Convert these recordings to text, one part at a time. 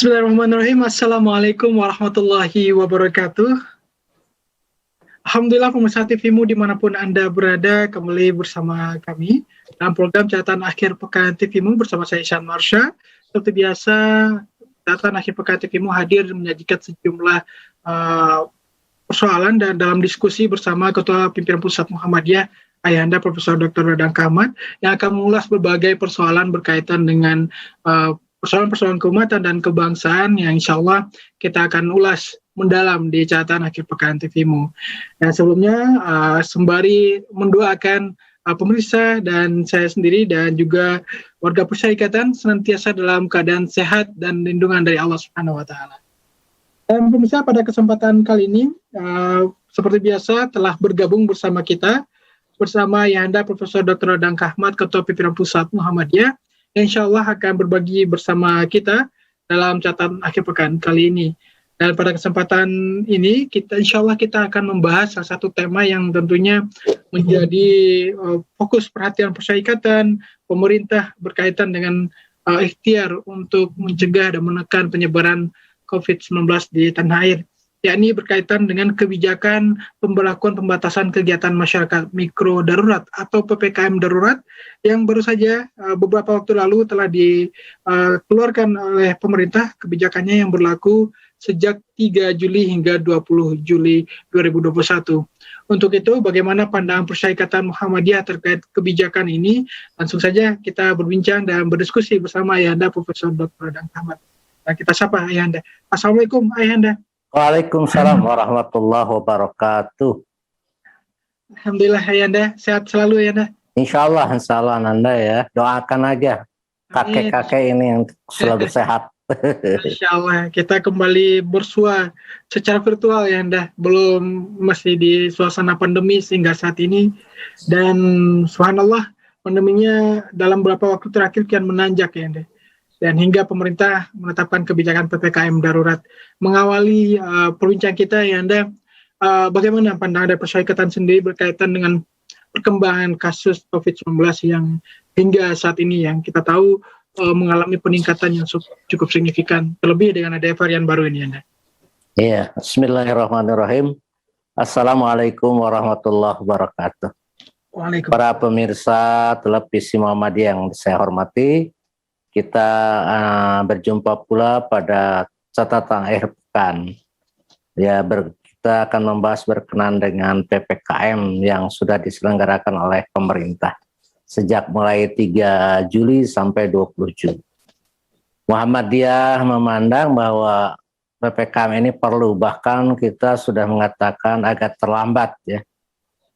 Bismillahirrahmanirrahim. Assalamualaikum warahmatullahi wabarakatuh. Alhamdulillah pemirsa TVmu dimanapun Anda berada, kembali bersama kami dalam program catatan akhir pekan TVmu bersama saya Ihsan Marsha. Seperti biasa, catatan akhir pekan TVmu hadir menyajikan sejumlah persoalan dan dalam diskusi bersama Ketua Pimpinan Pusat Muhammadiyah Ayahanda Profesor Dr. Radang Kahmat yang akan mengulas berbagai persoalan berkaitan dengan persoalan-persoalan keumatan dan kebangsaan yang insya Allah kita akan ulas mendalam di catatan akhir pekan TVmu. Dan sebelumnya sembari mendoakan pemirsa dan saya sendiri dan juga warga Persyarikatan senantiasa dalam keadaan sehat dan lindungan dari Allah Subhanahu wa taala. Dan pemirsa, pada kesempatan kali ini seperti biasa telah bergabung bersama kita bersama Ayahanda Profesor Dr. Radang Kahmat, Ketua Pimpinan Pusat Muhammadiyah, yang insya Allah akan berbagi bersama kita dalam catatan akhir pekan kali ini. Dan pada kesempatan ini insya Allah kita akan membahas salah satu tema yang tentunya menjadi fokus perhatian Persyarikatan, pemerintah berkaitan dengan ikhtiar untuk mencegah dan menekan penyebaran COVID-19 di tanah air, yakni berkaitan dengan kebijakan pemberlakuan pembatasan kegiatan masyarakat mikro darurat atau PPKM darurat yang baru saja beberapa waktu lalu telah dikeluarkan oleh pemerintah. Kebijakannya yang berlaku sejak 3 Juli hingga 20 Juli 2021. Untuk itu, bagaimana pandangan Persyarikatan Muhammadiyah terkait kebijakan ini? Langsung saja kita berbincang dan berdiskusi bersama Ayahanda Profesor Dr. Radang Kahmat. Nah, kita sapa Ayahanda. Assalamualaikum Ayahanda. Waalaikumsalam warahmatullahi wabarakatuh. Alhamdulillah Ayahanda, sehat selalu Ayahanda. Insya Allah Anda ya, doakan aja kakek-kakek ini yang selalu sehat. Insya Allah, kita kembali bersua secara virtual Ayahanda, belum masih di suasana pandemi sehingga saat ini, dan subhanallah pandeminya dalam beberapa waktu terakhir kian menanjak Ayahanda. Dan hingga pemerintah menetapkan kebijakan PPKM darurat. Mengawali perbincangan kita, Ayahanda, bagaimana pandangan dari Persyarikatan sendiri berkaitan dengan perkembangan kasus COVID-19 yang hingga saat ini yang kita tahu mengalami peningkatan yang cukup signifikan, terlebih dengan ada varian baru ini, Ayahanda. Iya, bismillahirrahmanirrahim. Assalamualaikum warahmatullahi wabarakatuh. Waalaikumsalam. Para pemirsa televisi Muhammadiyah yang saya hormati, kita berjumpa pula pada catatan akhir pekan. Ya, kita akan membahas berkenan dengan PPKM yang sudah diselenggarakan oleh pemerintah sejak mulai 3 Juli sampai 20 Juli. Muhammadiyah memandang bahwa PPKM ini perlu, bahkan kita sudah mengatakan agak terlambat ya.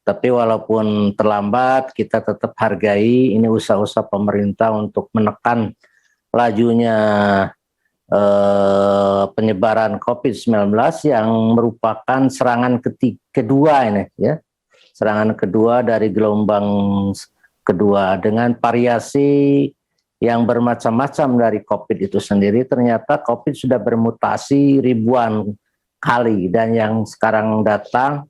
Tapi walaupun terlambat, kita tetap hargai ini usaha-usaha pemerintah untuk menekan lajunya penyebaran COVID-19 yang merupakan serangan kedua ini ya. Serangan kedua dari gelombang kedua dengan variasi yang bermacam-macam dari COVID itu sendiri. Ternyata COVID sudah bermutasi ribuan kali, dan yang sekarang datang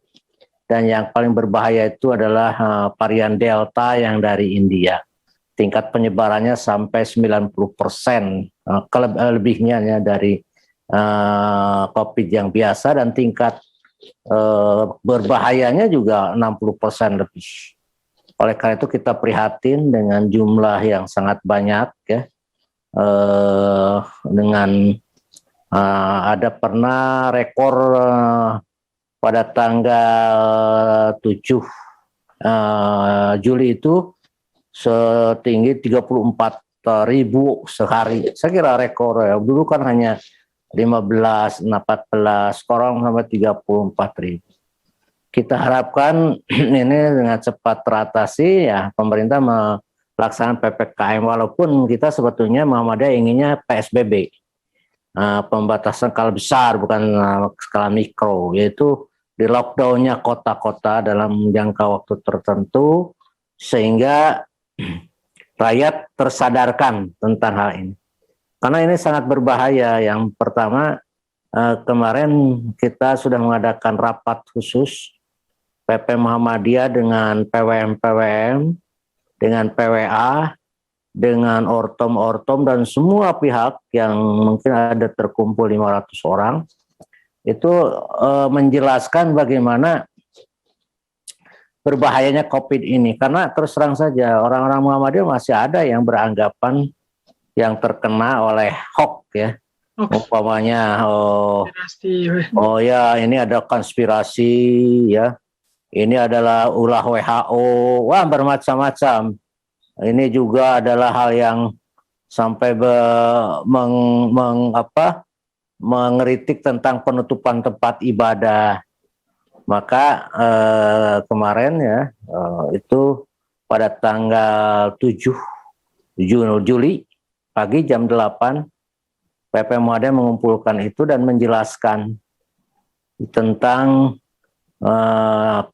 dan yang paling berbahaya itu adalah varian Delta yang dari India. Tingkat penyebarannya sampai 90%, lebihnya ya dari COVID yang biasa, dan tingkat berbahayanya juga 60% lebih. Oleh karena itu kita prihatin dengan jumlah yang sangat banyak ya, dengan ada pernah rekor pada tanggal 7 Juli itu setinggi 34.000 sehari. Saya kira rekor ya. Dulu kan hanya 15, 14, sekarang sampai 34.000. Kita harapkan ini dengan cepat teratasi ya, pemerintah melaksanakan PPKM, walaupun kita sebetulnya Muhammadiyah inginnya PSBB. Pembatasan skala besar bukan skala mikro, yaitu di lockdownnya kota-kota dalam jangka waktu tertentu sehingga rakyat tersadarkan tentang hal ini. Karena ini sangat berbahaya. Yang pertama, kemarin kita sudah mengadakan rapat khusus PP Muhammadiyah dengan PWM-PWM, dengan PWA, dengan ortom dan semua pihak yang mungkin ada terkumpul 500 orang itu menjelaskan bagaimana berbahayanya COVID ini. Karena terus terang saja orang-orang Muhammadiyah masih ada yang beranggapan yang terkena oleh hoax ya. Umpamanya oh ya ini ada konspirasi ya. Ini adalah ulah WHO. Wah, bermacam-macam. Ini juga adalah hal yang sampai mengeritik tentang penutupan tempat ibadah. Maka kemarin ya itu pada tanggal 7 Juli pagi jam 8 PP Muhammadiyah mengumpulkan itu dan menjelaskan tentang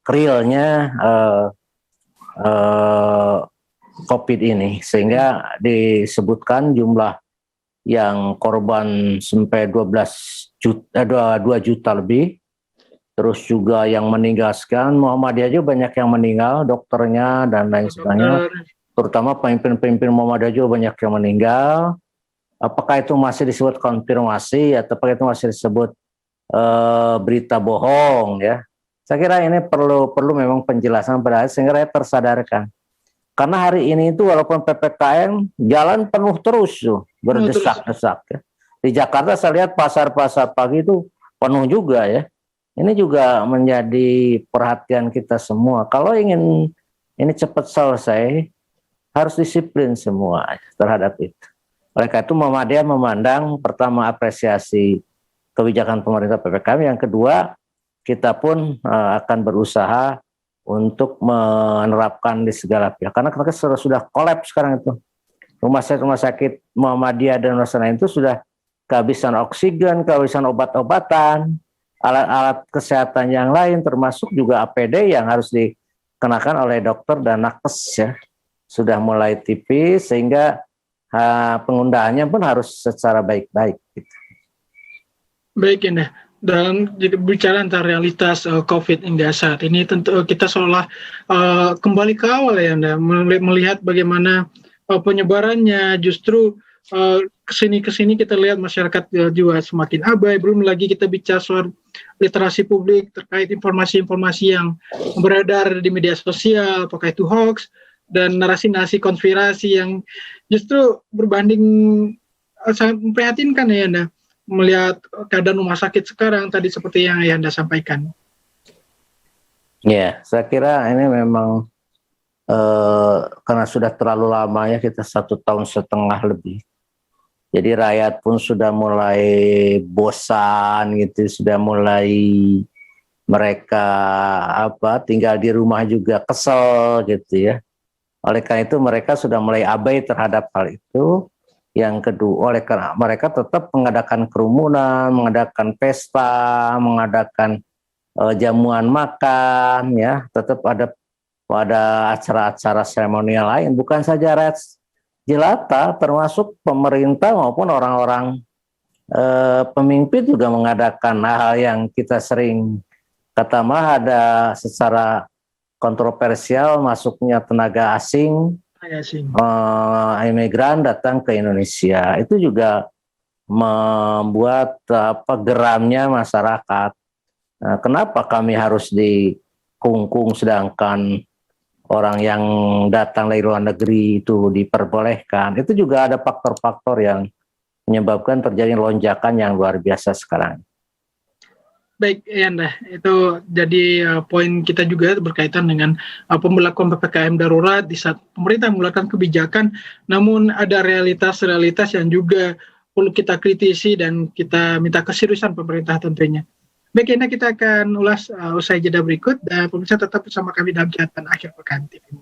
realnya COVID ini, sehingga disebutkan jumlah yang korban sampai 2 juta lebih, terus juga yang meninggalkan Muhammadiyah juga banyak yang meninggal, dokternya dan lain sebagainya, terutama pemimpin-pemimpin Muhammadiyah juga banyak yang meninggal. Apakah itu masih disebut konfirmasi atau apakah itu masih disebut berita bohong ya? Saya kira ini perlu memang penjelasan pada sehingga rakyat tersadarkan. Karena hari ini itu walaupun PPKM jalan penuh terus tuh, berdesak-desak ya. Di Jakarta saya lihat pasar-pasar pagi itu penuh juga ya. Ini juga menjadi perhatian kita semua. Kalau ingin ini cepat selesai, harus disiplin semua terhadap itu. Oleh karena itu Muhammadiyah memandang pertama apresiasi kebijakan pemerintah PPKM, yang kedua kita pun akan berusaha untuk menerapkan di segala pihak. Karena mereka sudah kolaps sekarang itu. Rumah sakit Muhammadiyah dan rumah sakit lain itu sudah kehabisan oksigen, kehabisan obat-obatan, alat-alat kesehatan yang lain, termasuk juga APD yang harus dikenakan oleh dokter dan nakes ya. Sudah mulai tipis sehingga penggunaannya pun harus secara baik-baik. Gitu. Baik ya, dan jika bicara tentang realitas COVID hingga saat ini, tentu kita seolah kembali ke awal ya, melihat bagaimana penyebarannya justru kesini kita lihat masyarakat juga semakin abai. Belum lagi kita bicara soal literasi publik terkait informasi-informasi yang beredar di media sosial, apakah itu hoax dan narasi-narasi konspirasi yang justru berbanding sangat memprihatinkan ya Anda. Melihat keadaan rumah sakit sekarang tadi seperti yang Anda sampaikan. Ya, saya kira ini memang karena sudah terlalu lama ya, kita 1,5 tahun lebih. Jadi rakyat pun sudah mulai bosan gitu, sudah mulai mereka tinggal di rumah juga kesel gitu ya. Oleh karena itu mereka sudah mulai abai terhadap hal itu. Yang kedua, oleh karena mereka tetap mengadakan kerumunan, mengadakan pesta, mengadakan jamuan makan, ya, tetap ada acara-acara seremonial lain. Bukan saja rakyat jelata, termasuk pemerintah maupun orang-orang pemimpin juga mengadakan hal yang kita sering kata ada secara kontroversial masuknya tenaga asing. Imigran datang ke Indonesia itu juga membuat geramnya masyarakat. Kenapa kami harus dikungkung sedangkan orang yang datang dari luar negeri itu diperbolehkan? Itu juga ada faktor-faktor yang menyebabkan terjadi lonjakan yang luar biasa sekarang. Baik, Anda, itu jadi poin kita juga berkaitan dengan pemberlakuan PPKM darurat di saat pemerintah mengeluarkan kebijakan, namun ada realitas-realitas yang juga perlu kita kritisi dan kita minta keseriusan pemerintah tentunya. Baik, Anda, kita akan ulas usai jeda berikut dan pemirsa tetap bersama kami dalam catatan akhir pekan TV.